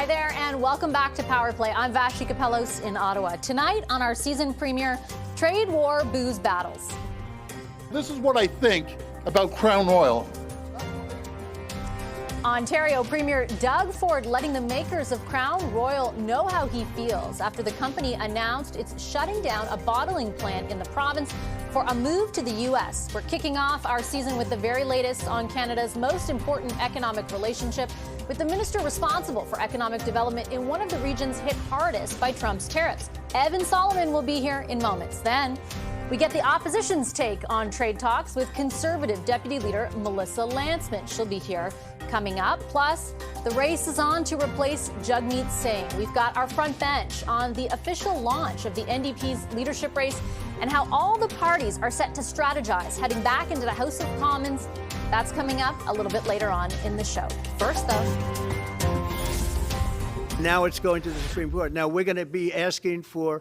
Hi there, and welcome back to Power Play. I'm Vashi Kapelos in Ottawa. Tonight on our season premiere, trade war booze battles. This is what I think about Crown Royal. Ontario Premier Doug Ford letting the makers of Crown Royal know how he feels after the company announced it's shutting down a bottling plant in the province for a move to the U.S. We're kicking off our season with the very latest on Canada's most important economic relationship with the minister responsible for economic development in one of the regions hit hardest by Trump's tariffs. Evan Solomon will be here in moments. Then we get the opposition's take on trade talks with Conservative Deputy Leader Melissa Lantsman. She'll be here coming up. Plus, the race is on to replace Jagmeet Singh. We've got our front bench on the official launch of the NDP's leadership race and how all the parties are set to strategize heading back into the House of Commons. That's coming up a little bit later on in the show. First, though. Now it's going to the Supreme Court. Now we're going to be asking for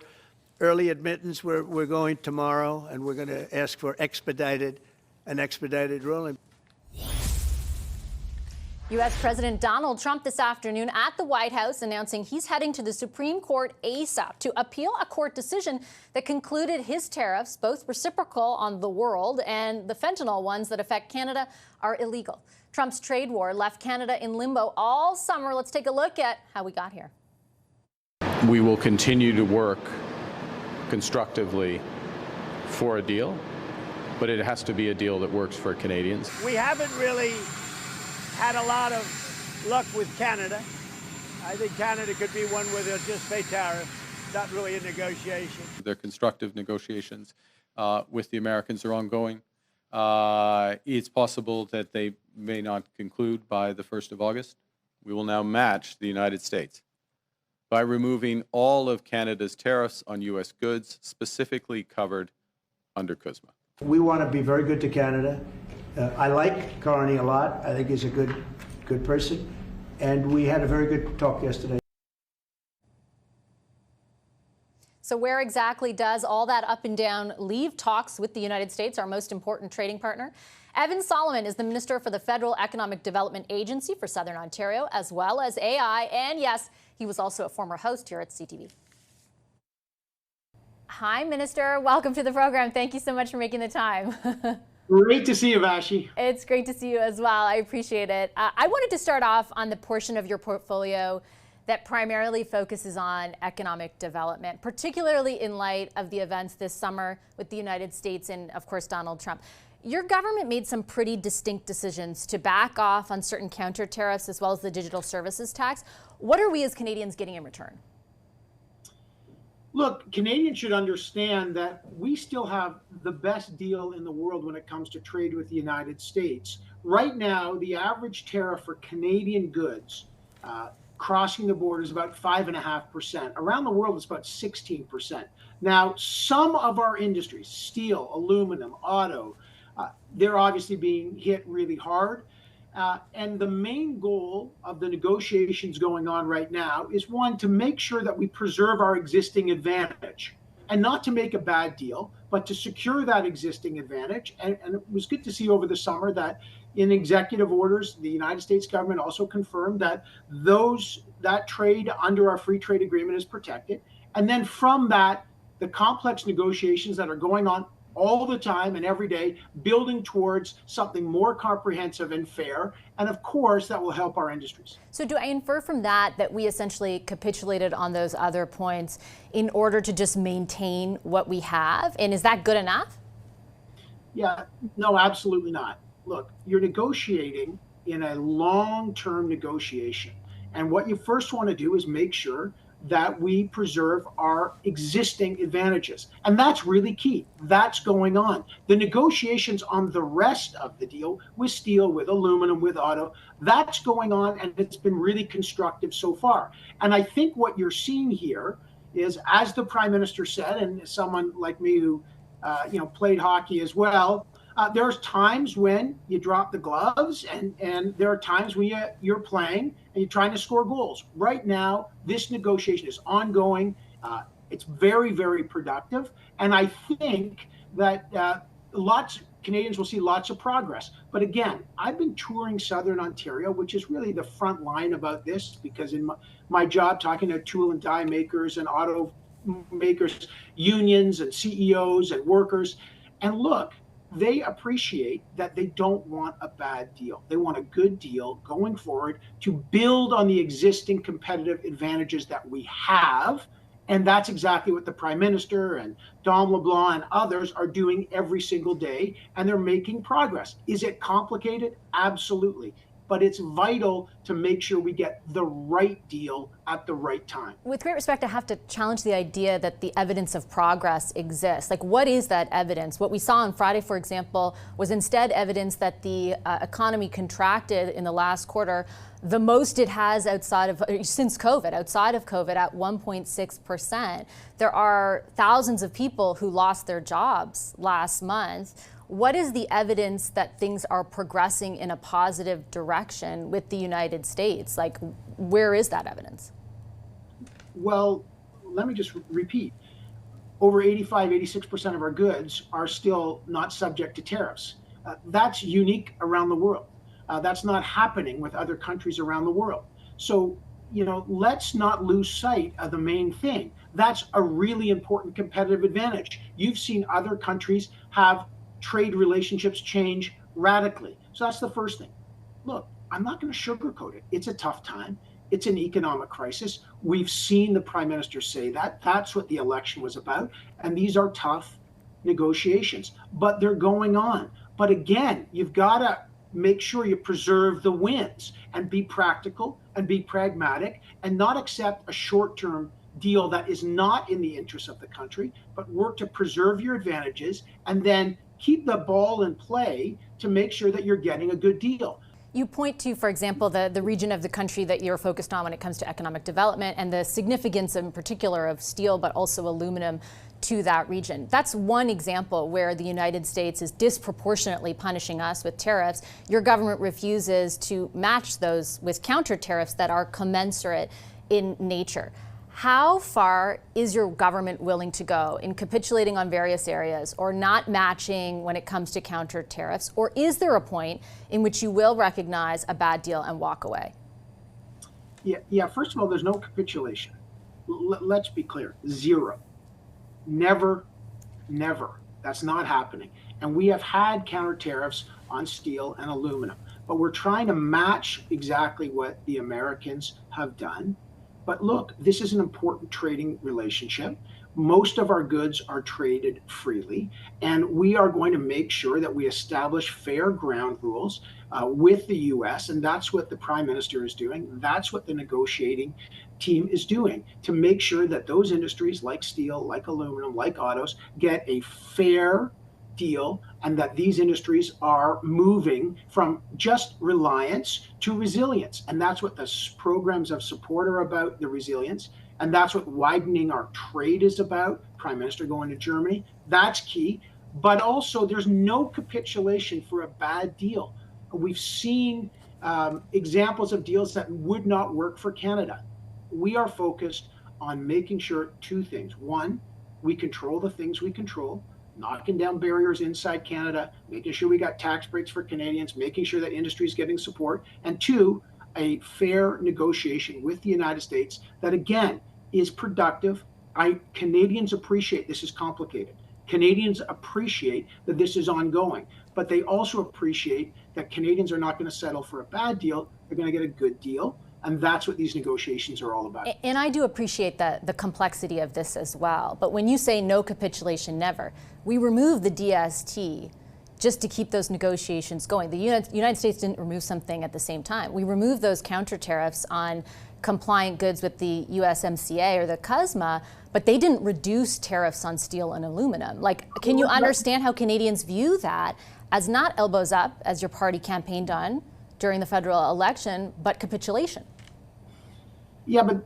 early admittance. We're going tomorrow, and we're going to ask for expedited ruling. U.S. President Donald Trump this afternoon at the White House announcing he's heading to the Supreme Court ASAP to appeal a court decision that concluded his tariffs, both reciprocal on the world and the fentanyl ones that affect Canada, are illegal. Trump's trade war left Canada in limbo all summer. Let's take a look at how we got here. We will continue to work constructively for a deal, but it has to be a deal that works for Canadians. We haven't really had a lot of luck with Canada. I think Canada could be one where they'll just pay tariffs, not really a negotiation. Their constructive negotiations with the Americans are ongoing. It's possible that they may not conclude by the 1st of August. We will now match the United States by removing all of Canada's tariffs on U.S. goods specifically covered under CUSMA. We want to be very good to Canada. I like Carney a lot. I think he's a good person. And we had a very good talk yesterday. So where exactly does all that up and down leave talks with the United States, our most important trading partner? Evan Solomon is the Minister for the Federal Economic Development Agency for Southern Ontario, as well as AI. And yes, he was also a former host here at CTV. Hi, Minister. Welcome to the program. Thank you so much for making the time. Great to see you, Vashi. It's great to see you as well. I appreciate it. I wanted to start off on the portion of your portfolio that primarily focuses on economic development, particularly in light of the events this summer with the United States and, of course, Donald Trump. Your government made some pretty distinct decisions to back off on certain counter tariffs as well as the digital services tax. What are we as Canadians getting in return? Look, Canadians should understand that we still have the best deal in the world when it comes to trade with the United States. Right now, the average tariff for Canadian goods crossing the border is about 5.5%. Around the world, it's about 16%. Now, some of our industries, steel, aluminum, auto, they're obviously being hit really hard. And the main goal of the negotiations going on right now is, one, to make sure that we preserve our existing advantage and not to make a bad deal, but to secure that existing advantage. And it was good to see over the summer that in executive orders, the United States government also confirmed that that trade under our free trade agreement is protected. And then from that, the complex negotiations that are going on all the time and every day, building towards something more comprehensive and fair. And of course, that will help our industries. So do I infer from that that we essentially capitulated on those other points in order to just maintain what we have? And is that good enough? Yeah, no, absolutely not. Look, you're negotiating in a long-term negotiation. And what you first want to do is make sure that we preserve our existing advantages. And that's really key. That's going on. The negotiations on the rest of the deal with steel, with aluminum, with auto, that's going on, and it's been really constructive so far. And I think what you're seeing here is, as the Prime Minister said, and someone like me who played hockey as well, there's times when you drop the gloves, and there are times when you're playing and you're trying to score goals. Right now, this negotiation is ongoing. It's very, very productive. And I think that Canadians will see lots of progress. But again, I've been touring Southern Ontario, which is really the front line about this, because in my job, talking to tool and die makers and auto makers, unions and CEOs and workers, and look, they appreciate that they don't want a bad deal. They want a good deal going forward to build on the existing competitive advantages that we have. And that's exactly what the Prime Minister and Dom LeBlanc and others are doing every single day. And they're making progress. Is it complicated? Absolutely. But it's vital to make sure we get the right deal at the right time. With great respect, I have to challenge the idea that the evidence of progress exists. Like, what is that evidence? What we saw on Friday, for example, was instead evidence that the economy contracted in the last quarter the most it has since COVID, outside of COVID, at 1.6%. There are thousands of people who lost their jobs last month. What is the evidence that things are progressing in a positive direction with the United States? Like, where is that evidence? Well, let me just repeat. Over 86% of our goods are still not subject to tariffs. That's unique around the world. That's not happening with other countries around the world. So, let's not lose sight of the main thing. That's a really important competitive advantage. You've seen other countries have trade relationships change radically. So that's the first thing. Look, I'm not going to sugarcoat it. It's a tough time. It's an economic crisis. We've seen the Prime Minister say that. That's what the election was about. And these are tough negotiations, but they're going on. But again, you've got to make sure you preserve the wins and be practical and be pragmatic and not accept a short-term deal that is not in the interest of the country, but work to preserve your advantages and then keep the ball in play to make sure that you're getting a good deal. You point to, for example, the region of the country that you're focused on when it comes to economic development and the significance in particular of steel, but also aluminum to that region. That's one example where the United States is disproportionately punishing us with tariffs. Your government refuses to match those with counter tariffs that are commensurate in nature. How far is your government willing to go in capitulating on various areas or not matching when it comes to counter tariffs? Or is there a point in which you will recognize a bad deal and walk away? Yeah. First of all, there's no capitulation. Let's be clear. Zero. Never. That's not happening. And we have had counter tariffs on steel and aluminum, but we're trying to match exactly what the Americans have done. But look, this is an important trading relationship. Most of our goods are traded freely, and we are going to make sure that we establish fair ground rules with the U.S., and that's what the Prime Minister is doing. That's what the negotiating team is doing, to make sure that those industries like steel, like aluminum, like autos, get a fair deal, and that these industries are moving from just reliance to resilience. And that's what the programs of support are about, the resilience. And that's what widening our trade is about. Prime Minister going to Germany, that's key. But also, there's no capitulation for a bad deal. We've seen examples of deals that would not work for Canada. We are focused on making sure two things. One, we control the things we control, knocking down barriers inside Canada, making sure we got tax breaks for Canadians, making sure that industry is getting support. And two, a fair negotiation with the United States that, again, is productive. Canadians appreciate this is complicated. Canadians appreciate that this is ongoing, but they also appreciate that Canadians are not going to settle for a bad deal. They're going to get a good deal. And that's what these negotiations are all about. And I do appreciate the complexity of this as well. But when you say no capitulation, never, we removed the DST just to keep those negotiations going. The United States didn't remove something at the same time. We removed those counter tariffs on compliant goods with the USMCA or the CUSMA, but they didn't reduce tariffs on steel and aluminum. Like, can you understand how Canadians view that as not elbows up, as your party campaigned on during the federal election, but capitulation? Yeah, but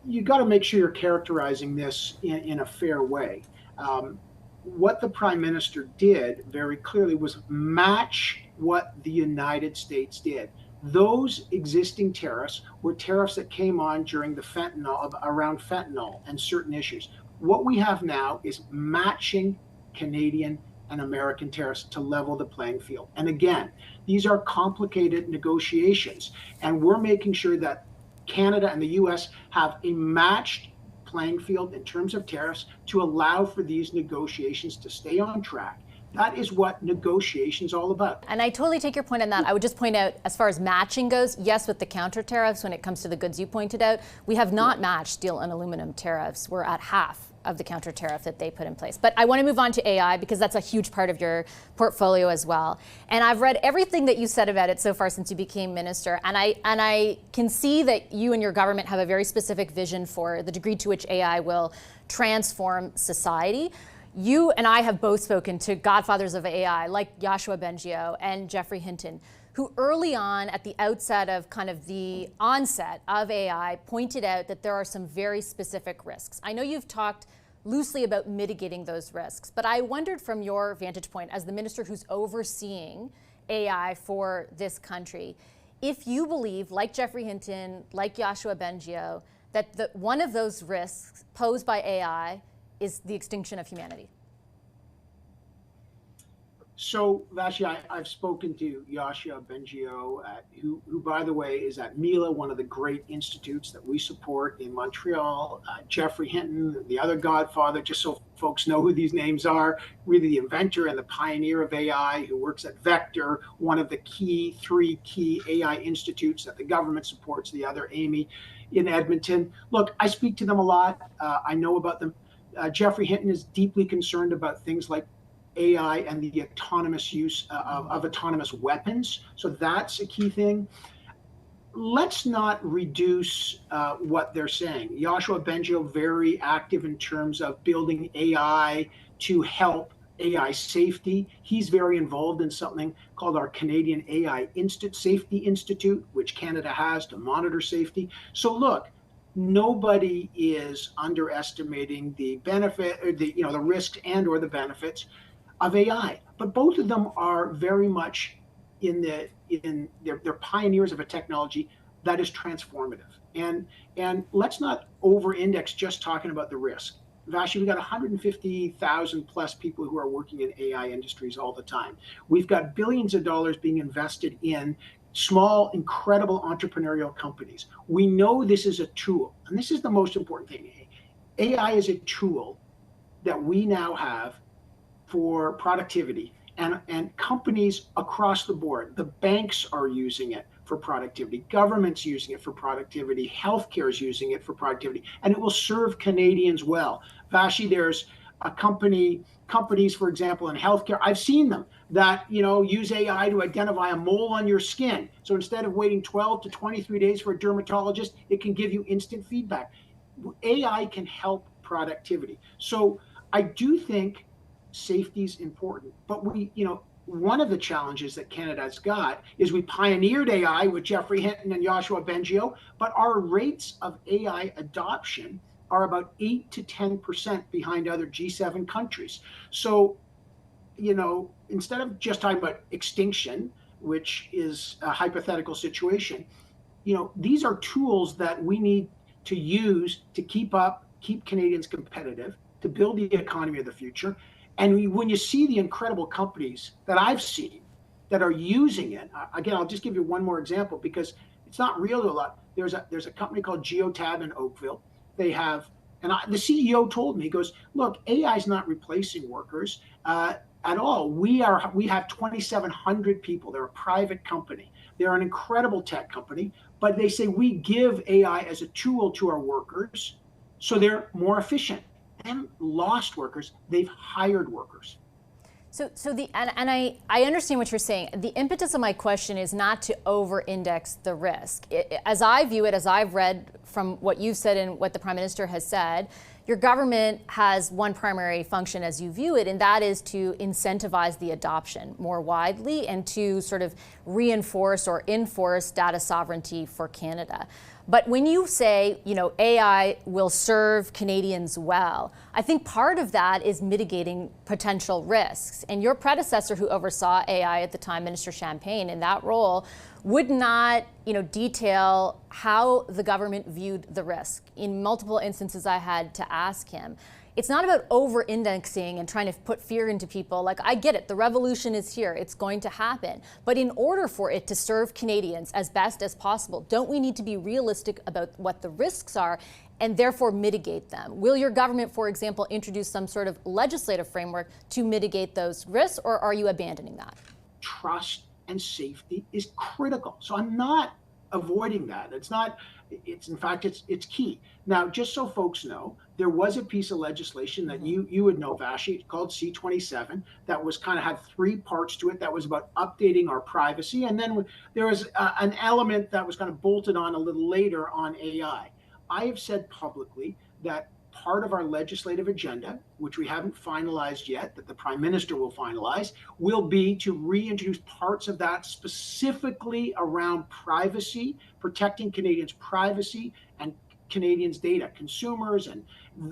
you got to make sure you're characterizing this in a fair way. What the Prime Minister did very clearly was match what the United States did. Those existing tariffs were tariffs that came on during the around fentanyl and certain issues. What we have now is matching Canadian and American tariffs to level the playing field. And again, these are complicated negotiations, and we're making sure that Canada and the US have a matched playing field in terms of tariffs to allow for these negotiations to stay on track. That is what negotiation's all about. And I totally take your point on that. I would just point out, as far as matching goes, yes, with the counter tariffs, when it comes to the goods you pointed out, we have not matched steel and aluminum tariffs. We're at half of the counter tariff that they put in place. But I want to move on to AI because that's a huge part of your portfolio as well. And I've read everything that you said about it so far since you became minister. And I can see that you and your government have a very specific vision for the degree to which AI will transform society. You and I have both spoken to godfathers of AI like Yoshua Bengio and Geoffrey Hinton, who early on at the outset of kind of the onset of AI pointed out that there are some very specific risks. I know you've talked loosely about mitigating those risks, but I wondered from your vantage point as the minister who's overseeing AI for this country, if you believe, like Geoffrey Hinton, like Yoshua Bengio, that one of those risks posed by AI is the extinction of humanity. So, Vashi, I've spoken to Yoshua Bengio, who, by the way, is at Mila, one of the great institutes that we support in Montreal. Geoffrey Hinton, the other godfather, just so folks know who these names are, really the inventor and the pioneer of AI, who works at Vector, one of the three key AI institutes that the government supports, the other, Amy, in Edmonton. Look, I speak to them a lot. I know about them. Geoffrey Hinton is deeply concerned about things like AI and the autonomous use of autonomous weapons. So that's a key thing. Let's not reduce what they're saying. Yoshua Bengio, very active in terms of building AI to help AI safety. He's very involved in something called our Canadian AI Safety Institute, which Canada has to monitor safety. So look, nobody is underestimating the benefit, or the risks and or the benefits of AI. But both of them are very much they're pioneers of a technology that is transformative. And let's not over-index just talking about the risk. Vashi, we've got 150,000 plus people who are working in AI industries all the time. We've got billions of dollars being invested in small, incredible entrepreneurial companies. We know this is a tool, and this is the most important thing. AI is a tool that we now have for productivity, and companies across the board. The banks are using it for productivity, government's using it for productivity, healthcare is using it for productivity, and it will serve Canadians well. Vashi, there's a companies, for example, in healthcare, I've seen them that use AI to identify a mole on your skin. So instead of waiting 12 to 23 days for a dermatologist, it can give you instant feedback. AI can help productivity. So I do think safety is important, but one of the challenges that Canada's got is we pioneered AI with Geoffrey Hinton and Yoshua Bengio, but our rates of AI adoption are about 8 to 10% behind other G7 countries. So, instead of just talking about extinction, which is a hypothetical situation, these are tools that we need to use to keep Canadians competitive, to build the economy of the future. And when you see the incredible companies that I've seen that are using it, again, I'll just give you one more example because it's not real to a lot. There's a company called Geotab in Oakville. They have, the CEO told me, he goes, look, AI is not replacing workers at all. We have 2,700 people. They're a private company. They're an incredible tech company, but they say we give AI as a tool to our workers so they're more efficient. They haven't lost workers, they've hired workers. So I understand what you're saying. The impetus of my question is not to over-index the risk. As I view it, as I've read from what you've said and what the Prime Minister has said, your government has one primary function as you view it, and that is to incentivize the adoption more widely and to sort of reinforce or enforce data sovereignty for Canada. But when you say, AI will serve Canadians well, I think part of that is mitigating potential risks. And your predecessor who oversaw AI at the time, Minister Champagne, in that role, would not, detail how the government viewed the risk. In multiple instances I had to ask him. It's not about over-indexing and trying to put fear into people. Like, I get it, the revolution is here, it's going to happen. But in order for it to serve Canadians as best as possible, don't we need to be realistic about what the risks are and therefore mitigate them? Will your government, for example, introduce some sort of legislative framework to mitigate those risks, or are you abandoning that? Trust and safety is critical. So I'm not avoiding that. In fact, it's key. Now, just so folks know, there was a piece of legislation that you would know, Vashi, called C-27, that was kind of had three parts to it. That was about updating our privacy. And then there was an element that was kind of bolted on a little later on AI. I have said publicly that part of our legislative agenda, which we haven't finalized yet, that the Prime Minister will finalize, will be to reintroduce parts of that specifically around privacy, protecting Canadians' privacy and Canadians' data. Consumers, and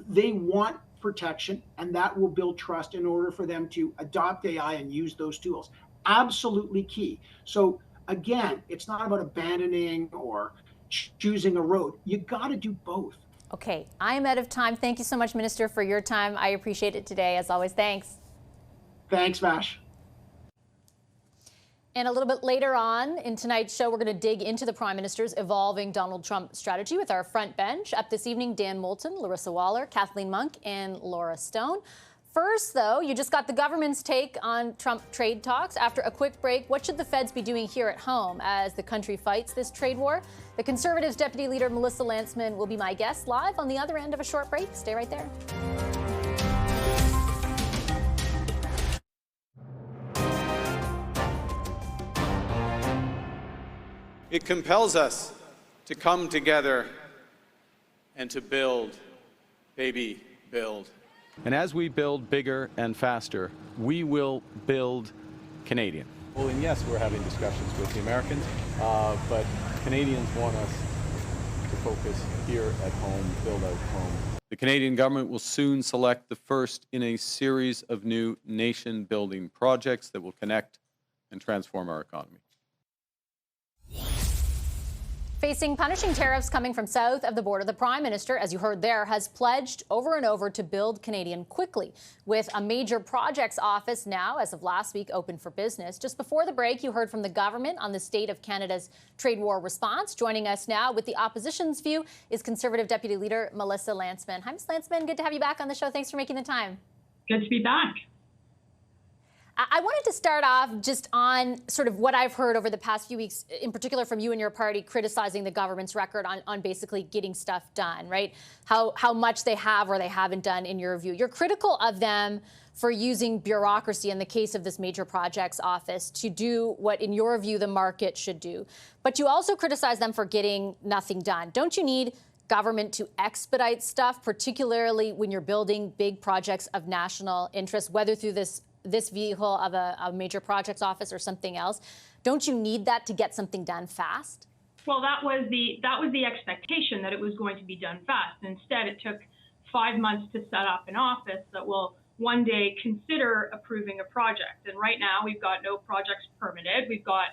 they want protection, and that will build trust in order for them to adopt AI and use those tools. Absolutely key. So again, it's not about abandoning or choosing a road. You got to do both. Okay, I am out of time. Thank you so much, Minister, for your time. I appreciate it today, as always. Thanks. Thanks, Vash. And a little bit later on in tonight's show, we're going to dig into the Prime Minister's evolving Donald Trump strategy with our front bench. Up this evening, Dan Moulton, Larissa Waller, Kathleen Monk, and Laura Stone. First, though, you just got the government's take on Trump trade talks. After a quick break, what should the feds be doing here at home as the country fights this trade war? The Conservatives' Deputy Leader Melissa Lantsman will be my guest live on the other end of a short break. Stay right there. It compels us to come together and to build, baby, build. And as we build bigger and faster, we will build Canadian. Well, and yes, we're having discussions with the Americans, but Canadians want us to focus here at home, build out home. The Canadian government will soon select the first in a series of new nation-building projects that will connect and transform our economy. Facing punishing tariffs coming from south of the border, the Prime Minister, as you heard there, has pledged over and over to build Canadian quickly, with a major projects office now, as of last week, open for business. Just before the break, you heard from the government on the state of Canada's trade war response. Joining us now with the opposition's view is Conservative Deputy Leader Melissa Lantsman. Hi, Ms. Lantsman. Good to have you back on the show. Thanks for making the time. Good to be back. I wanted to start off just on sort of what I've heard over the past few weeks, in particular from you and your party, criticizing the government's record on basically getting stuff done, right? How much they have or they haven't done in your view. You're critical of them for using bureaucracy in the case of this major projects office to do what, in your view, the market should do. But you also criticize them for getting nothing done. Don't you need government to expedite stuff, particularly when you're building big projects of national interest, whether through this vehicle of a major projects office or something else? Don't you need that to get something done fast? Well, that was the expectation, that it was going to be done fast. Instead, it took 5 months to set up an office that will one day consider approving a project. And right now, we've got no projects permitted. We've got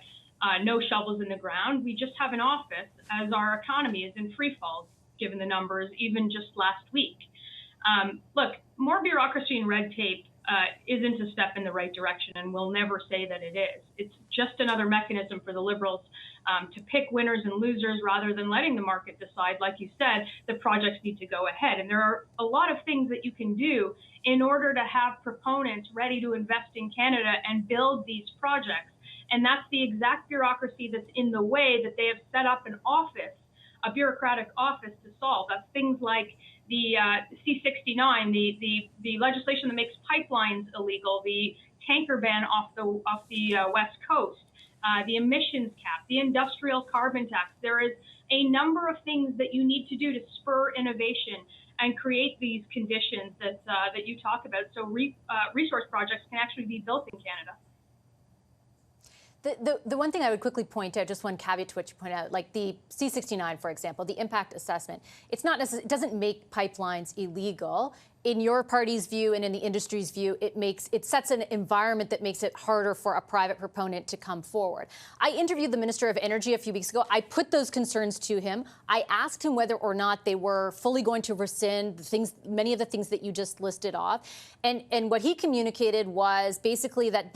no shovels in the ground. We just have an office as our economy is in free fall, given the numbers, even just last week. Look, more bureaucracy and red tape isn't a step in the right direction, and we'll never say that it is. It's just another mechanism for the Liberals to pick winners and losers rather than letting the market decide. Like you said, the projects need to go ahead. And there are a lot of things that you can do in order to have proponents ready to invest in Canada and build these projects. And that's the exact bureaucracy that's in the way that they have set up an office, a bureaucratic office, to solve. That's things like the C-69, the legislation that makes pipelines illegal, the tanker ban off the West Coast, the emissions cap, the industrial carbon tax. There is a number of things that you need to do to spur innovation and create these conditions that you talk about, so resource projects can actually be built in Canada. The one thing I would quickly point out, just one caveat to what you point out, like the C-69, for example, the impact assessment, it doesn't make pipelines illegal. In your party's view and in the industry's view, it sets an environment that makes it harder for a private proponent to come forward. I interviewed the Minister of Energy a few weeks ago. I put those concerns to him. I asked him whether or not they were fully going to rescind many of the things that you just listed off. And what he communicated was basically that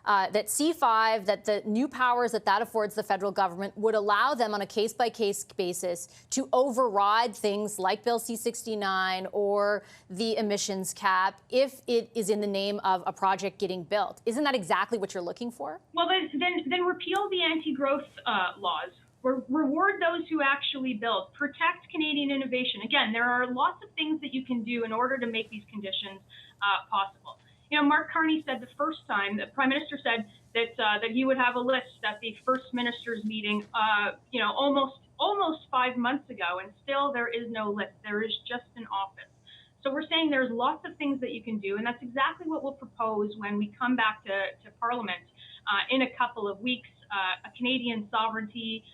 that C5, that the new powers that affords the federal government would allow them on a case-by-case basis to override things like Bill C-69 or the emissions cap if it is in the name of a project getting built. Isn't that exactly what you're looking for? Well, then repeal the anti-growth laws. Reward those who actually build. Protect Canadian innovation. Again, there are lots of things that you can do in order to make these conditions possible. You know, Mark Carney said the first time, the Prime Minister said that he would have a list at the First Ministers meeting, you know, almost 5 months ago, and still there is no list. There is just an office. So we're saying there's lots of things that you can do, and that's exactly what we'll propose when we come back to Parliament in a couple of weeks, a Canadian sovereignty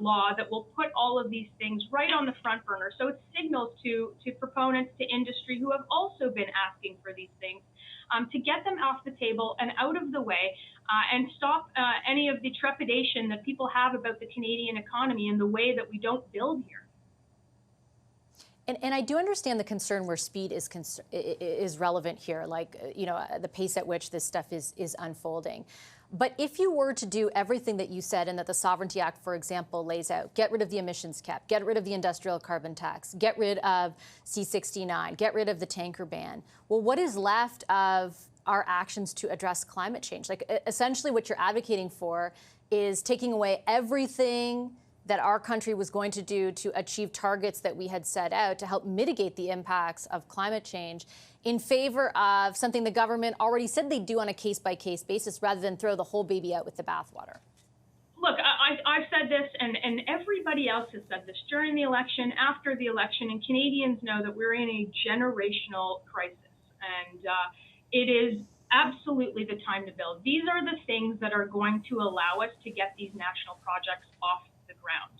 law that will put all of these things right on the front burner. So it signals to proponents, to industry who have also been asking for these things, to get them off the table and out of the way, and stop any of the trepidation that people have about the Canadian economy and the way that we don't build here. And I do understand the concern where speed is relevant here, like, you know, the pace at which this stuff is unfolding. But if you were to do everything that you said and that the Sovereignty Act, for example, lays out, get rid of the emissions cap, get rid of the industrial carbon tax, get rid of C-69, get rid of the tanker ban, well, what is left of our actions to address climate change? Like, essentially what you're advocating for is taking away everything that our country was going to do to achieve targets that we had set out to help mitigate the impacts of climate change in favor of something the government already said they'd do on a case-by-case basis rather than throw the whole baby out with the bathwater. Look, I've said this, and everybody else has said this during the election, after the election, and Canadians know that we're in a generational crisis, and it is absolutely the time to build. These are the things that are going to allow us to get these national projects off the ground.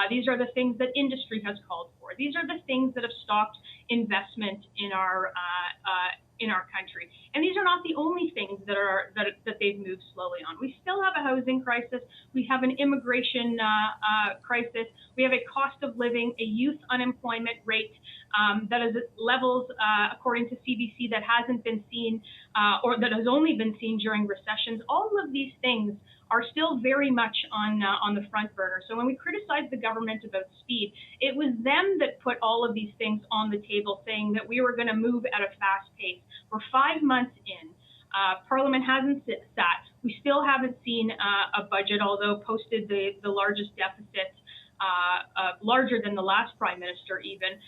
These are the things that industry has called for. These are the things that have stopped investment in our country. And these are not the only things that they've moved slowly on. We still have a housing crisis. We have an immigration crisis. We have a cost of living, a youth unemployment rate that is at levels, according to CBC, that hasn't been seen or that has only been seen during recessions. All of these things are still very much on the front burner. So when we criticize the government about speed, it was them that put all of these things on the table, saying that we were going to move at a fast pace. We're 5 months in. Parliament hasn't sat. We still haven't seen a budget, although posted the largest deficit, larger than the last Prime Minister even.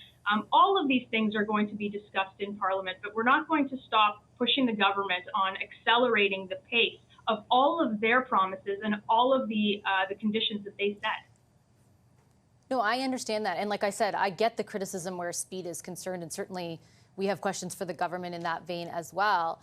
All of these things are going to be discussed in Parliament, but we're not going to stop pushing the government on accelerating the pace of all of their promises and all of the conditions that they set. No, I understand that. And like I said, I get the criticism where speed is concerned, and certainly we have questions for the government in that vein as well,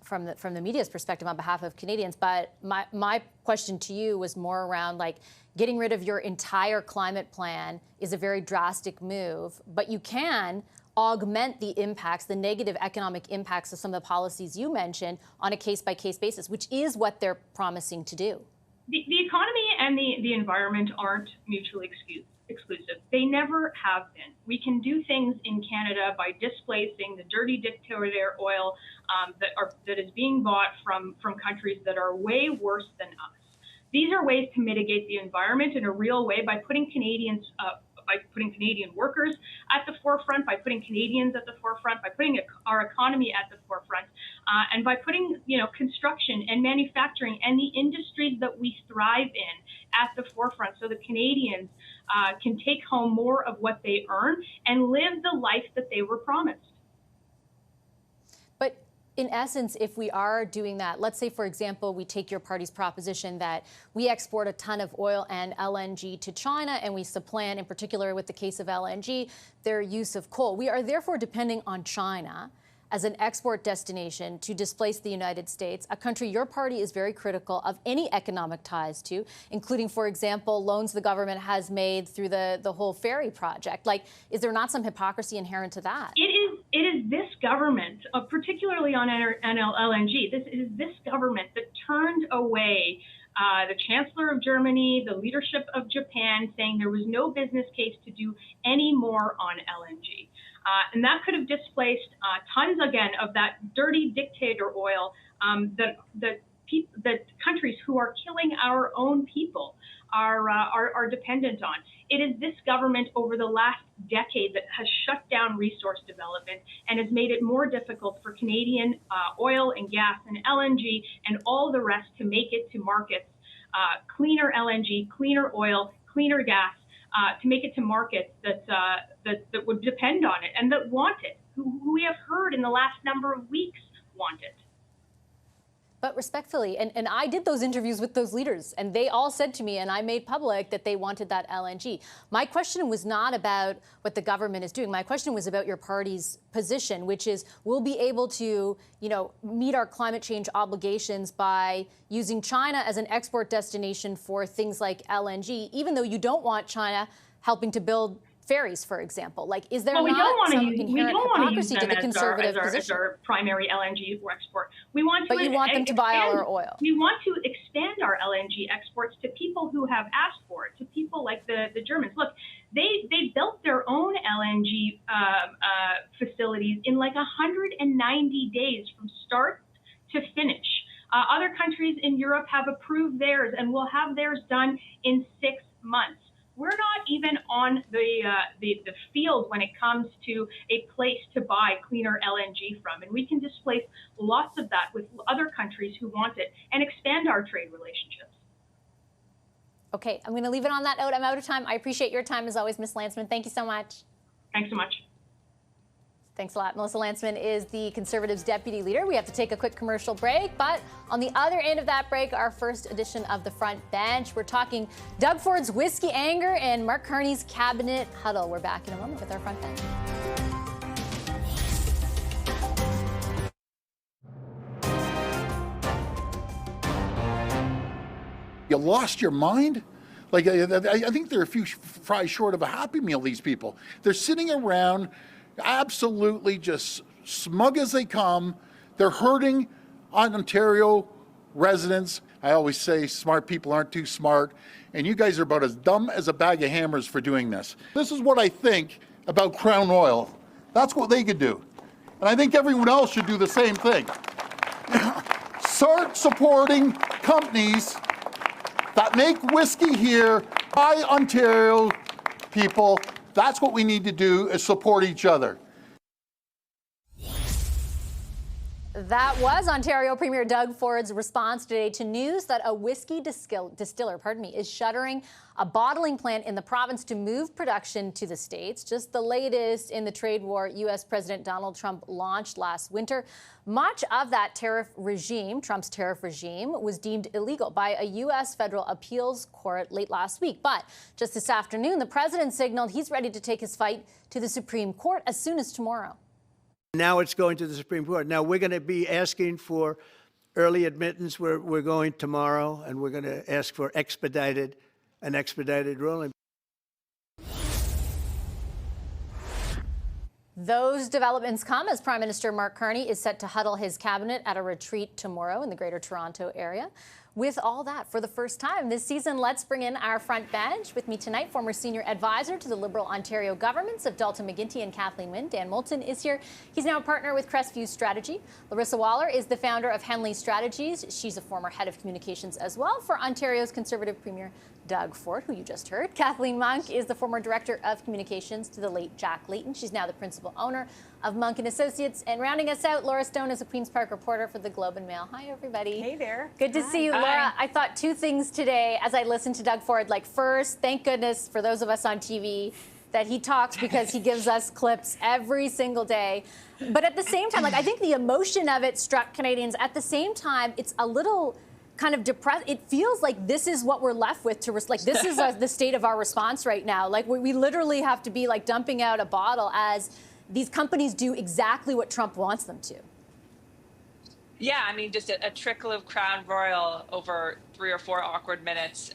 from the media's perspective on behalf of Canadians. But my question to you was more around, like, getting rid of your entire climate plan is a very drastic move, but you can augment the impacts, the negative economic impacts of some of the policies you mentioned on a case-by-case basis, which is what they're promising to do. The economy and the environment aren't mutually exclusive. They never have been. We can do things in Canada by displacing the dirty dictator oil that is being bought from countries that are way worse than us. These are ways to mitigate the environment in a real way by putting Canadian workers at the forefront, by putting Canadians at the forefront, by putting our economy at the forefront, and by putting, construction and manufacturing and the industries that we thrive in at the forefront, so that Canadians can take home more of what they earn and live the life that they were promised. But in essence, if we are doing that, let's say, for example, we take your party's proposition that we export a ton of oil and LNG to China, and we supplant, in particular with the case of LNG, their use of coal. We are therefore depending on China as an export destination to displace the United States, a country your party is very critical of any economic ties to, including, for example, loans the government has made through the whole ferry project. Like, is there not some hypocrisy inherent to that? It is this government, particularly on LNG, this government that turned away the Chancellor of Germany, the leadership of Japan, saying there was no business case to do any more on LNG. And that could have displaced tons, again, of that dirty dictator oil that countries who are killing our own people are dependent on. It is this government over the last decade that has shut down resource development and has made it more difficult for Canadian oil and gas and LNG and all the rest to make it to markets, cleaner LNG, cleaner oil, cleaner gas, to make it to markets that would depend on it and that want it, who we have heard in the last number of weeks want it. But respectfully, and I did those interviews with those leaders, and they all said to me, and I made public, that they wanted that LNG. My question was not about what the government is doing. My question was about your party's position, which is we'll be able to, meet our climate change obligations by using China as an export destination for things like LNG, even though you don't want China helping to build ferries, for example. Like, is there not some inherent hypocrisy to the conservative position? As our primary LNG export. We want to But you want them to buy all our oil. We want to expand our LNG exports to people who have asked for it, to people like the Germans. Look, they built their own LNG facilities in like 190 days from start to finish. Other countries in Europe have approved theirs and will have theirs done in 6 months. We're not even on the field when it comes to a place to buy cleaner LNG from. And we can displace lots of that with other countries who want it and expand our trade relationships. Okay, I'm going to leave it on that note. I'm out of time. I appreciate your time as always, Ms. Lantsman. Thank you so much. Thanks so much. Thanks a lot. Melissa Lantsman is the Conservatives' deputy leader. We have to take a quick commercial break, but on the other end of that break, our first edition of The Front Bench. We're talking Doug Ford's whiskey anger and Mark Carney's cabinet huddle. We're back in a moment with our Front Bench. You lost your mind? Like, I think they're a few fries short of a Happy Meal, these people. They're sitting around absolutely just smug as they come. They're hurting Ontario residents. I always say smart people aren't too smart, and you guys are about as dumb as a bag of hammers for doing this. This is what I think about Crown Oil. That's what they could do. And I think everyone else should do the same thing. Start supporting companies that make whiskey here by Ontario people. That's what we need to do, is support each other. That was Ontario Premier Doug Ford's response today to news that a whiskey distiller, is shuttering a bottling plant in the province to move production to the States. Just the latest in the trade war U.S. President Donald Trump launched last winter. Much of that tariff regime, Trump's tariff regime, was deemed illegal by a U.S. federal appeals court late last week. But just this afternoon, the president signaled he's ready to take his fight to the Supreme Court as soon as tomorrow. Now it's going to the Supreme Court. Now we're going to be asking for early admittance. We're going tomorrow, and we're going to ask for expedited ruling. Those developments come as Prime Minister Mark Carney is set to huddle his cabinet at a retreat tomorrow in the Greater Toronto area. With all that, for the first time this season, let's bring in our front bench. With me tonight, former senior advisor to the Liberal Ontario governments of Dalton McGuinty and Kathleen Wynne. Dan Moulton is here. He's now a partner with Crestview Strategy. Larissa Waller is the founder of Henley Strategies. She's a former head of communications as well for Ontario's Conservative Premier Doug Ford, who you just heard. Kathleen Monk is the former director of communications to the late Jack Layton. She's now the principal owner of Monk & Associates. And rounding us out, Laura Stone is a Queen's Park reporter for the Globe and Mail. Hi, everybody. Hey there. Good to see you, Laura. I thought two things today as I listened to Doug Ford. Like, first, thank goodness for those of us on TV that he talks, because he gives us clips every single day. But at the same time, I think the emotion of it struck Canadians. At the same time, it's a little kind of depressed. It feels like this is what we're left with this is the state of our response right now. Like, we literally have to be dumping out a bottle as these companies do exactly what Trump wants them to. Yeah, I mean, just a trickle of Crown Royal over 3 or 4 awkward minutes.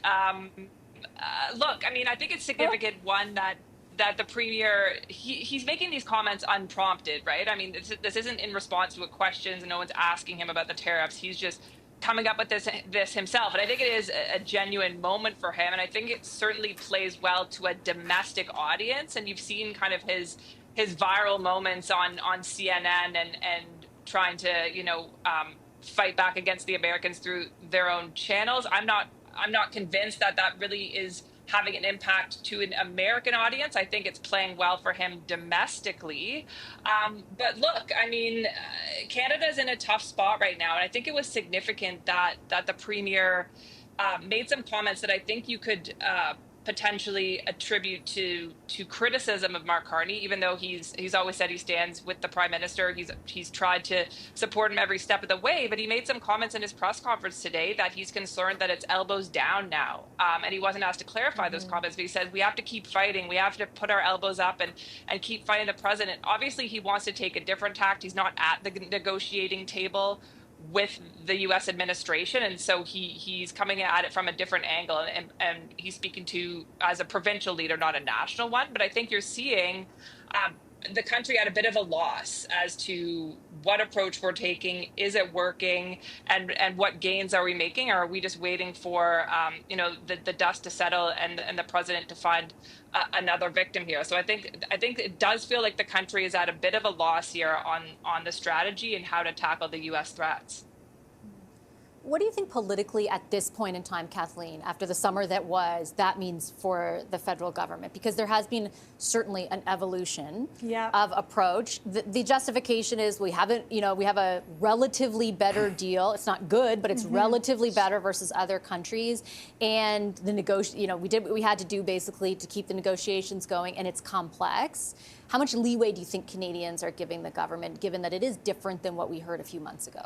Look, I mean, I think it's significant, one, that the premier, he's making these comments unprompted, right? I mean, this isn't in response to questions, and no one's asking him about the tariffs. He's just coming up with this himself. And I think it is a genuine moment for him. And I think it certainly plays well to a domestic audience. And you've seen kind of his viral moments on CNN and trying to, fight back against the Americans through their own channels. I'm not convinced that really is having an impact to an American audience. I think it's playing well for him domestically. But look, I mean, Canada's in a tough spot right now. And I think it was significant that the premier made some comments that I think you could potentially attribute to criticism of Mark Carney, even though he's always said he stands with the Prime Minister. He's tried to support him every step of the way, but he made some comments in his press conference today that he's concerned that it's elbows down now. And he wasn't asked to clarify those comments, but he said we have to keep fighting. We have to put our elbows up and keep fighting the president. Obviously, he wants to take a different tact. He's not at the negotiating table with the U.S. administration, and so he's coming at it from a different angle, and he's speaking to as a provincial leader, not a national one. But I think you're seeing the country at a bit of a loss as to what approach we're taking. Is it working, and what gains are we making? Or are we just waiting for the dust to settle and the president to find another victim here? So I think it does feel like the country is at a bit of a loss here on the strategy and how to tackle the U.S. threats. What do you think politically at this point in time, Kathleen, after the summer that means for the federal government? Because there has been certainly an evolution of approach. The justification is we have a relatively better deal. It's not good, but it's relatively better versus other countries. And we had to do basically to keep the negotiations going, and it's complex. How much leeway do you think Canadians are giving the government, given that it is different than what we heard a few months ago?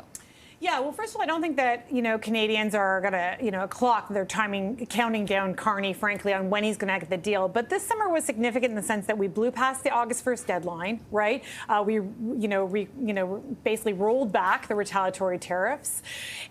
Yeah, well, first of all, I don't think that, Canadians are going to, clock their timing, counting down Carney, frankly, on when he's going to get the deal. But this summer was significant in the sense that we blew past the August 1st deadline, right? We basically rolled back the retaliatory tariffs.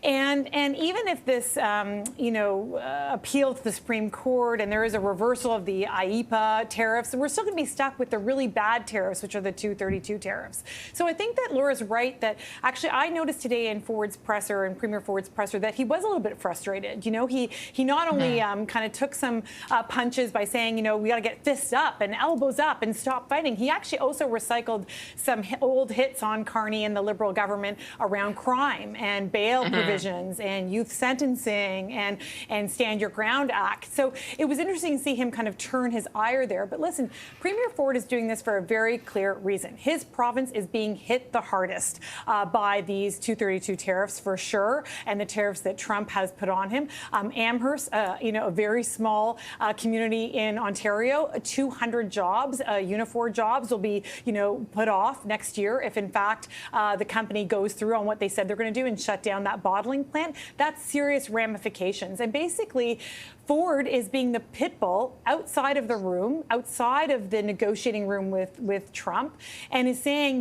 And even if this, appeal to the Supreme Court and there is a reversal of the IEEPA tariffs, we're still going to be stuck with the really bad tariffs, which are the 232 tariffs. So I think that Laura's right that actually I noticed today in Premier Ford's presser that he was a little bit frustrated. He not only kind of took some punches by saying, we got to get fists up and elbows up and stop fighting. He actually also recycled some old hits on Carney and the Liberal government around crime and bail provisions and youth sentencing and Stand Your Ground Act. So it was interesting to see him kind of turn his ire there. But listen, Premier Ford is doing this for a very clear reason. His province is being hit the hardest by these 232 tariffs for sure, and the tariffs that Trump has put on him. Amherst, a very small community in Ontario, 200 jobs, Unifor jobs will be, put off next year if in fact the company goes through on what they said they're going to do and shut down that bottling plant. That's serious ramifications. And basically, Ford is being the pit bull outside of the room, outside of the negotiating room with Trump, and is saying,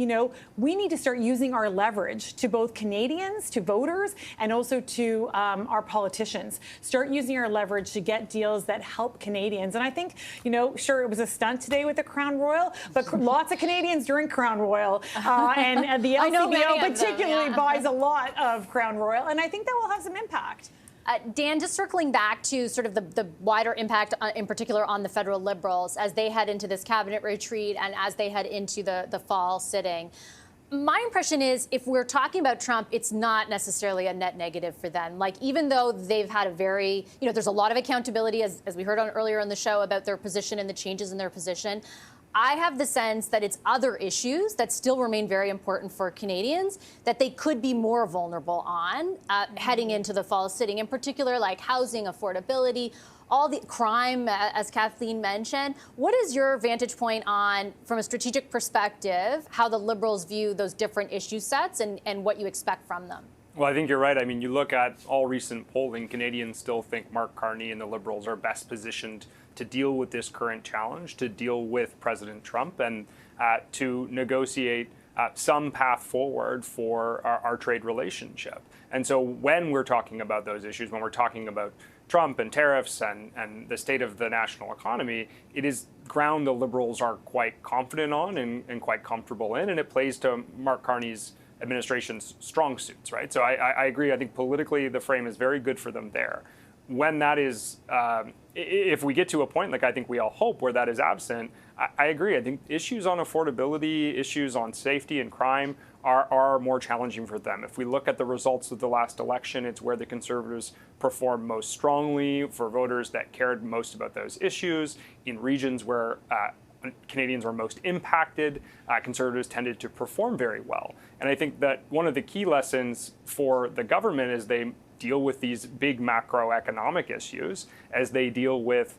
we need to start using our leverage to both Canadians, to voters, and also to our politicians. Start using our leverage to get deals that help Canadians. And I think, sure, it was a stunt today with the Crown Royal, but lots of Canadians drink Crown Royal. And the LCBO particularly buys a lot of Crown Royal. And I think that will have some impact. Dan, just circling back to sort of the wider impact, in particular on the federal Liberals, as they head into this cabinet retreat and as they head into the fall sitting. My impression is if we're talking about Trump, it's not necessarily a net negative for them. Like, even though they've had a very, there's a lot of accountability, as we heard earlier on the show, about their position and the changes in their position. I have the sense that it's other issues that still remain very important for Canadians that they could be more vulnerable on heading into the fall sitting, in particular, like housing, affordability, all the crime, as Kathleen mentioned. What is your vantage point on, from a strategic perspective, how the Liberals view those different issue sets and what you expect from them? Well, I think you're right. I mean, you look at all recent polling, Canadians still think Mark Carney and the Liberals are best positioned to deal with this current challenge, to deal with President Trump. And to negotiate some path forward for our trade relationship. And so when we're talking about those issues, when we're talking about Trump and tariffs and the state of the national economy, it is ground the Liberals are quite confident on and quite comfortable in, and it plays to Mark Carney's administration's strong suits, right? So I agree. I think politically the frame is very good for them there. When that is, if we get to a point, like I think we all hope, where that is absent, I agree. I think issues on affordability, issues on safety and crime are more challenging for them. If we look at the results of the last election, it's where the Conservatives performed most strongly for voters that cared most about those issues. In regions where Canadians were most impacted, Conservatives tended to perform very well. And I think that one of the key lessons for the government as they deal with these big macroeconomic issues, as they deal with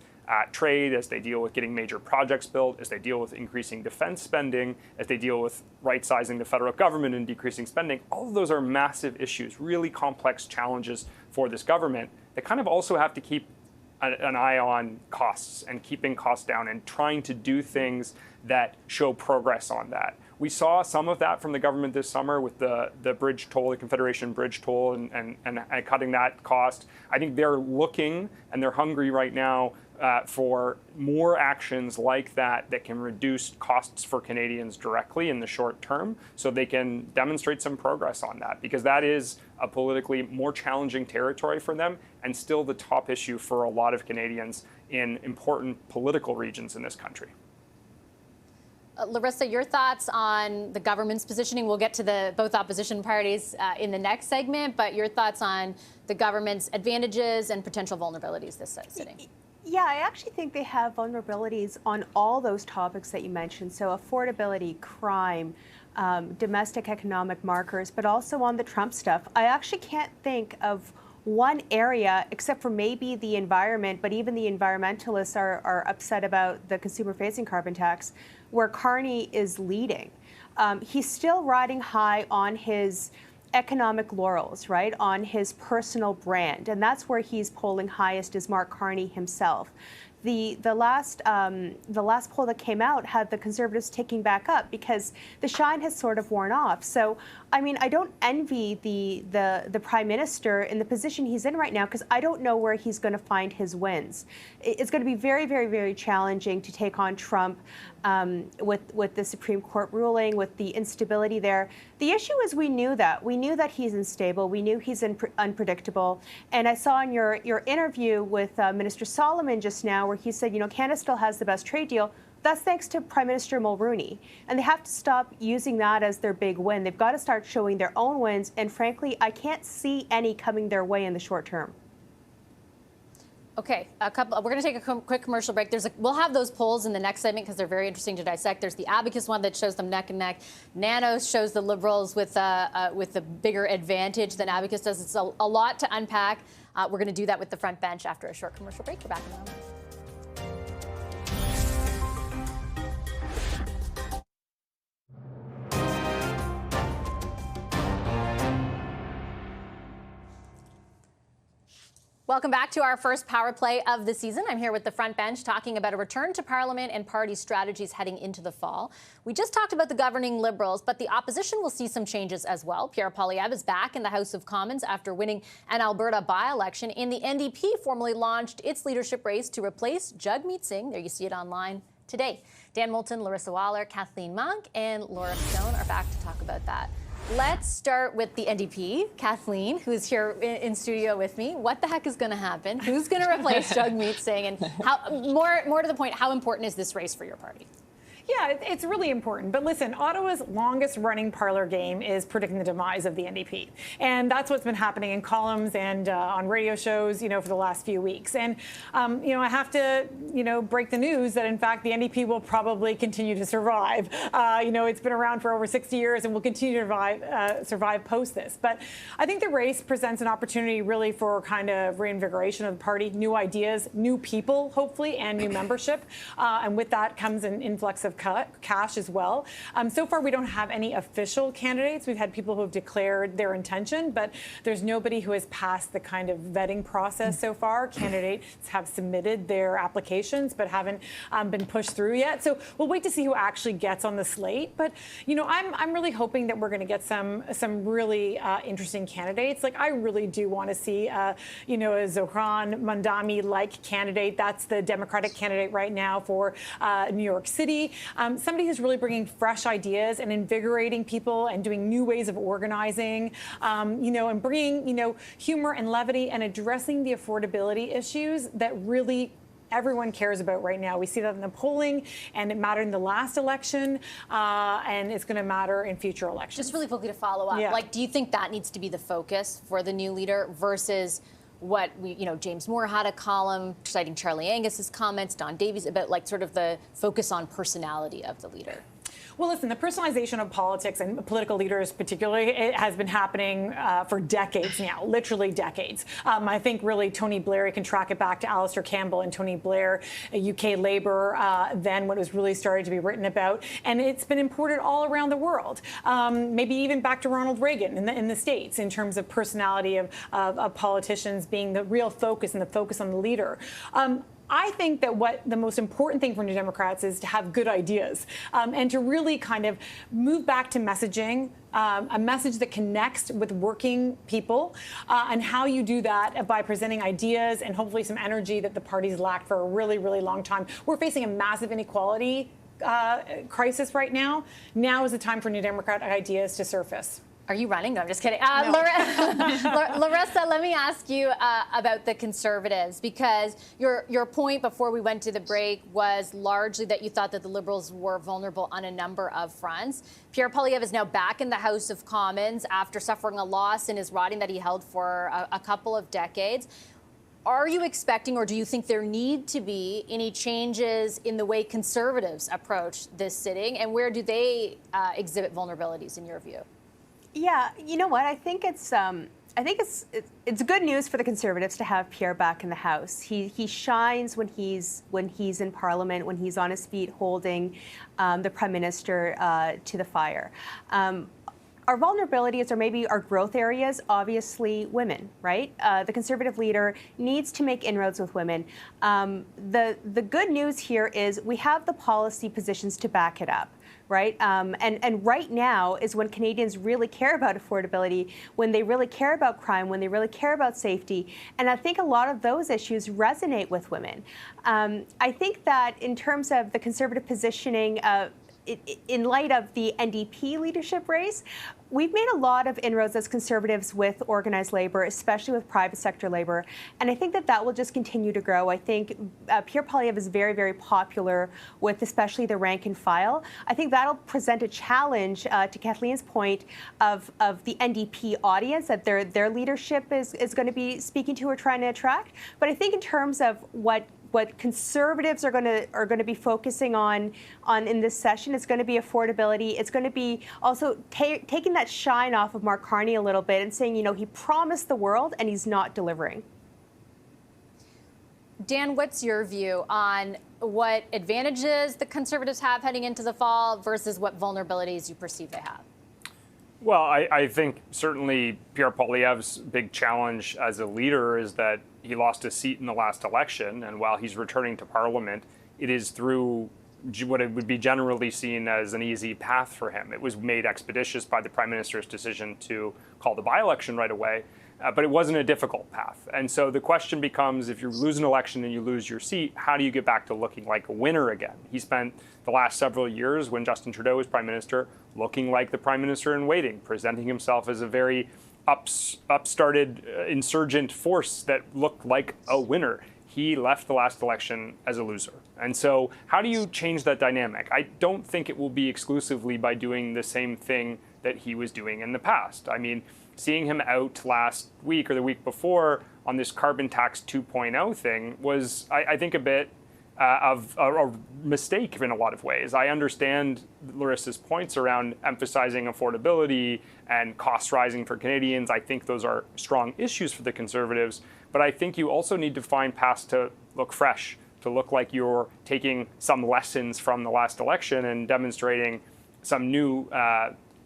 trade, as they deal with getting major projects built, as they deal with increasing defense spending, as they deal with right-sizing the federal government and decreasing spending, all of those are massive issues, really complex challenges for this government. They kind of also have to keep an eye on costs and keeping costs down and trying to do things that show progress on that. We saw some of that from the government this summer with the bridge toll, the Confederation bridge toll, and cutting that cost. I think they're looking and they're hungry right now for more actions like that that can reduce costs for Canadians directly in the short term, so they can demonstrate some progress on that, because that is a politically more challenging territory for them and still the top issue for a lot of Canadians in important political regions in this country. Larissa, your thoughts on the government's positioning? We'll get to both opposition parties in the next segment, but your thoughts on the government's advantages and potential vulnerabilities this sitting? Yeah, I actually think they have vulnerabilities on all those topics that you mentioned. So affordability, crime, domestic economic markers, but also on the Trump stuff. I actually can't think of one area, except for maybe the environment, but even the environmentalists are upset about the consumer-facing carbon tax, where Carney is leading. He's still riding high on his economic laurels, right, on his personal brand. And that's where he's polling highest, is Mark Carney himself. The last poll that came out had the Conservatives ticking back up because the shine has sort of worn off. So, I mean, I don't envy the Prime Minister in the position he's in right now, because I don't know where he's going to find his wins. It's going to be very, very, very challenging to take on Trump with the Supreme Court ruling, with the instability there. The issue is we knew that he's unstable. We knew he's unpredictable. And I saw in your interview with Minister Solomon just now, where he said, you know, Canada still has the best trade deal. That's thanks to Prime Minister Mulroney. And they have to stop using that as their big win. They've got to start showing their own wins. And frankly, I can't see any coming their way in the short term. Okay, we're going to take a quick commercial break. We'll have those polls in the next segment because they're very interesting to dissect. There's the Abacus one that shows them neck and neck. Nanos shows the Liberals with a bigger advantage than Abacus does. It's a lot to unpack. We're going to do that with the front bench after a short commercial break. We're back in a moment. Welcome back to our first Power Play of the season. I'm here with the front bench talking about a return to Parliament and party strategies heading into the fall. We just talked about the governing Liberals, but the opposition will see some changes as well. Pierre Poilievre is back in the House of Commons after winning an Alberta by-election, and the NDP formally launched its leadership race to replace Jagmeet Singh. There you see it online today. Dan Moulton, Larissa Waller, Kathleen Monk, and Laura Stone are back to talk about that. Let's start with the NDP. Kathleen, who's here in studio with me. What the heck is going to happen? Who's going to replace Jagmeet Singh? And how, more to the point, how important is this race for your party? Yeah, it's really important. But listen, Ottawa's longest running parlor game is predicting the demise of the NDP. And that's what's been happening in columns and on radio shows, for the last few weeks. And, I have to, break the news that, in fact, the NDP will probably continue to survive. It's been around for over 60 years and will continue to survive post this. But I think the race presents an opportunity really for kind of reinvigoration of the party, new ideas, new people, hopefully, and new membership. And with that comes an influx of cash as well. So far, we don't have any official candidates. We've had people who have declared their intention, but there's nobody who has passed the kind of vetting process so far. Candidates have submitted their applications, but haven't been pushed through yet. So we'll wait to see who actually gets on the slate. But I'm really hoping that we're going to get some really interesting candidates. Like, I really do want to see a Zohran Mamdani-like candidate. That's the Democratic candidate right now for New York City. Somebody who's really bringing fresh ideas and invigorating people and doing new ways of organizing, and bringing, humor and levity and addressing the affordability issues that really everyone cares about right now. We see that in the polling, and it mattered in the last election, and it's going to matter in future elections. Just really quickly to follow up, do you think that needs to be the focus for the new leader versus what James Moore had a column citing Charlie Angus's comments, Don Davies, about sort of the focus on personality of the leader? Well, listen, the personalization of politics and political leaders particularly, it has been happening for decades now, literally decades. I think really Tony Blair, you can track it back to Alistair Campbell and Tony Blair, UK Labour, then when it was really starting to be written about. And it's been imported all around the world, maybe even back to Ronald Reagan in the States in terms of personality of politicians being the real focus and the focus on the leader. I think that what the most important thing for New Democrats is to have good ideas and to really kind of move back to messaging, a message that connects with working people, and how you do that by presenting ideas and hopefully some energy that the party's lacked for a really, really long time. We're facing a massive inequality crisis right now. Now is the time for New Democratic ideas to surface. Are you running? No, I'm just kidding. No. Larissa, let me ask you about the Conservatives, because your point before we went to the break was largely that you thought that the Liberals were vulnerable on a number of fronts. Pierre Poilievre is now back in the House of Commons after suffering a loss in his riding that he held for a couple of decades. Are you expecting, or do you think there need to be any changes in the way Conservatives approach this sitting, and where do they exhibit vulnerabilities in your view? Yeah, you know what? I think it's good news for the Conservatives to have Pierre back in the House. He shines when he's in Parliament, when he's on his feet holding the Prime Minister to the fire. Our vulnerabilities, or maybe our growth areas, obviously women, right? The Conservative leader needs to make inroads with women. The good news here is we have the policy positions to back it up. Right? And right now is when Canadians really care about affordability, when they really care about crime, when they really care about safety. And I think a lot of those issues resonate with women. I think that in terms of the Conservative positioning, in light of the NDP leadership race, we've made a lot of inroads as Conservatives with organized labor, especially with private sector labor. And I think that will just continue to grow. I think Pierre Poilievre is very, very popular with especially the rank and file. I think that'll present a challenge to Kathleen's point of the NDP audience that their leadership is going to be speaking to or trying to attract. But I think in terms of what Conservatives are going to be focusing on in this session, it's going to be affordability. It's going to be also taking that shine off of Mark Carney a little bit and saying, he promised the world and he's not delivering. Dan, what's your view on what advantages the Conservatives have heading into the fall versus what vulnerabilities you perceive they have? Well, I think certainly Pierre Poilievre's big challenge as a leader is that he lost his seat in the last election. And while he's returning to Parliament, it is through what it would be generally seen as an easy path for him. It was made expeditious by the Prime Minister's decision to call the by-election right away. But it wasn't a difficult path. And so the question becomes, if you lose an election and you lose your seat, how do you get back to looking like a winner again? He spent the last several years, when Justin Trudeau was Prime Minister, looking like the Prime Minister in waiting, presenting himself as a very upstarted insurgent force that looked like a winner. He left the last election as a loser. And so how do you change that dynamic? I don't think it will be exclusively by doing the same thing that he was doing in the past. I mean, seeing him out last week or the week before on this carbon tax 2.0 thing was, I think, a bit of a mistake in a lot of ways. I understand Larissa's points around emphasizing affordability and costs rising for Canadians. I think those are strong issues for the Conservatives. But I think you also need to find paths to look fresh, to look like you're taking some lessons from the last election and demonstrating some new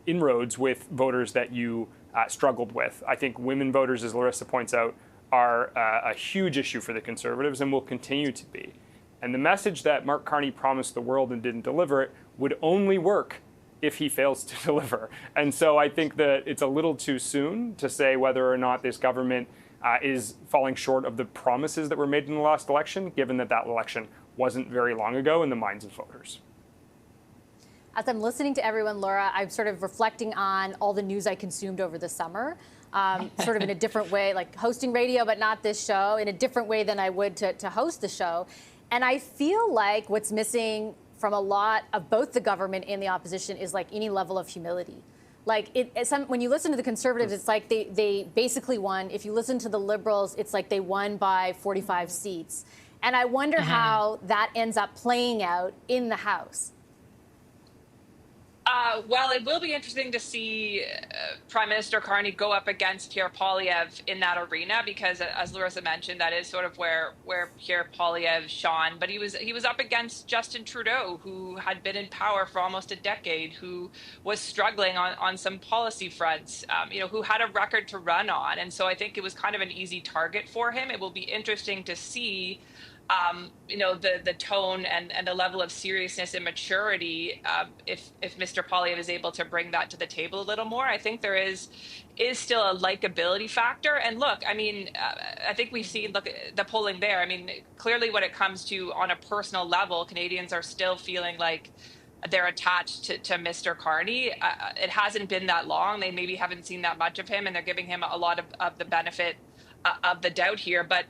inroads with voters that you struggled with. I think women voters, as Larissa points out, are a huge issue for the Conservatives and will continue to be. And the message that Mark Carney promised the world and didn't deliver it would only work if he fails to deliver. And so I think that it's a little too soon to say whether or not this government is falling short of the promises that were made in the last election, given that that election wasn't very long ago in the minds of voters. As I'm listening to everyone, Laura, I'm sort of reflecting on all the news I consumed over the summer, sort of in a different way, like hosting radio, but not this show, in a different way than I would to host the show. And I feel like what's missing from a lot of both the government and the opposition is like any level of humility. Like when you listen to the Conservatives, it's like they basically won. If you listen to the Liberals, it's like they won by 45 seats. And I wonder how that ends up playing out in the House. Well, it will be interesting to see Prime Minister Carney go up against Pierre Poilievre in that arena, because, as Larissa mentioned, that is sort of where Pierre Poilievre shone. But he was up against Justin Trudeau, who had been in power for almost a decade, who was struggling on some policy fronts, who had a record to run on. And so I think it was kind of an easy target for him. It will be interesting to see the tone and the level of seriousness and maturity, if Mr. Poilievre is able to bring that to the table a little more. I think there is still a likability factor. And look, I mean, I think we've seen, look at the polling there. I mean, clearly when it comes to on a personal level, Canadians are still feeling like they're attached to Mr. Carney. It hasn't been that long. They maybe haven't seen that much of him, and they're giving him a lot of the benefit of the doubt here. But,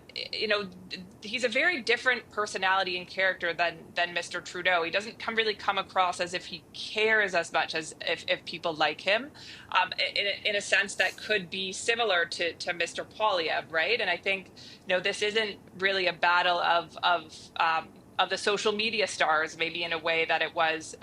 he's a very different personality and character than Mr. Trudeau. He doesn't really come across as if he cares as much as if people like him, in a sense that could be similar to Mr. Poilievre, right? And I think, this isn't really a battle of the social media stars, maybe in a way that it was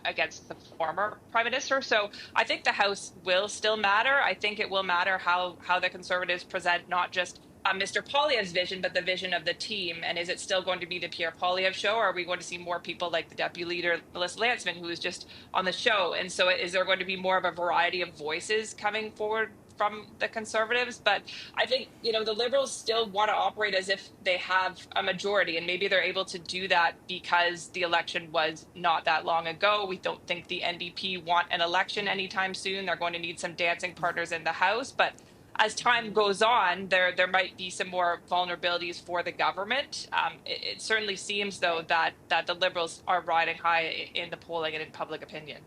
against the former Prime Minister. So I think the House will still matter. I think it will matter how the Conservatives present not just Mr. Poilievre's vision, but the vision of the team. And is it still going to be the Pierre Poilievre show, or are we going to see more people like the Deputy Leader, Melissa Lantsman, who is just on the show? And so is there going to be more of a variety of voices coming forward from the Conservatives? But I think, the Liberals still want to operate as if they have a majority, and maybe they're able to do that because the election was not that long ago. We don't think the NDP want an election anytime soon. They're going to need some dancing partners in the House. But as time goes on, there might be some more vulnerabilities for the government. It certainly seems, though, that the Liberals are riding high in the polling and in public opinion.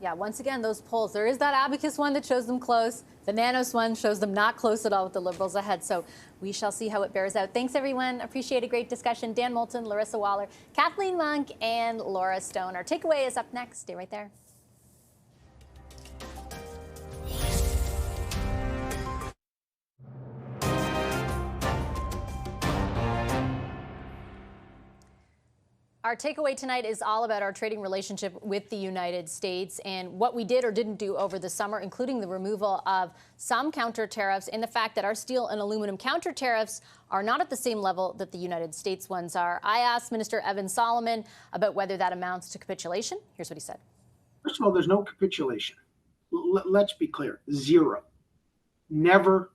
Yeah, once again, those polls, there is that Abacus one that shows them close. The Nanos one shows them not close at all with the Liberals ahead. So we shall see how it bears out. Thanks, everyone. Appreciate a great discussion. Dan Moulton, Larissa Waller, Kathleen Monk, and Laura Stone. Our takeaway is up next. Stay right there. Our takeaway tonight is all about our trading relationship with the United States and what we did or didn't do over the summer, including the removal of some counter tariffs and the fact that our steel and aluminum counter tariffs are not at the same level that the United States ones are. I asked Minister Evan Solomon about whether that amounts to capitulation. Here's what he said. First of all, there's no capitulation. Let's be clear. Zero. Never,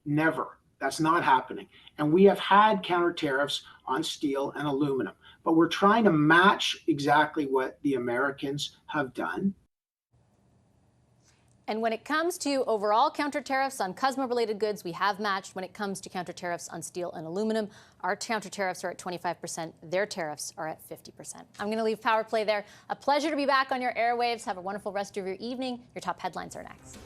never. That's not happening. And we have had counter tariffs on steel and aluminum, but we're trying to match exactly what the Americans have done. And when it comes to overall counter tariffs on CUSMA-related goods, we have matched. When it comes to counter tariffs on steel and aluminum, our counter tariffs are at 25%. Their tariffs are at 50%. I'm going to leave Power Play there. A pleasure to be back on your airwaves. Have a wonderful rest of your evening. Your top headlines are next.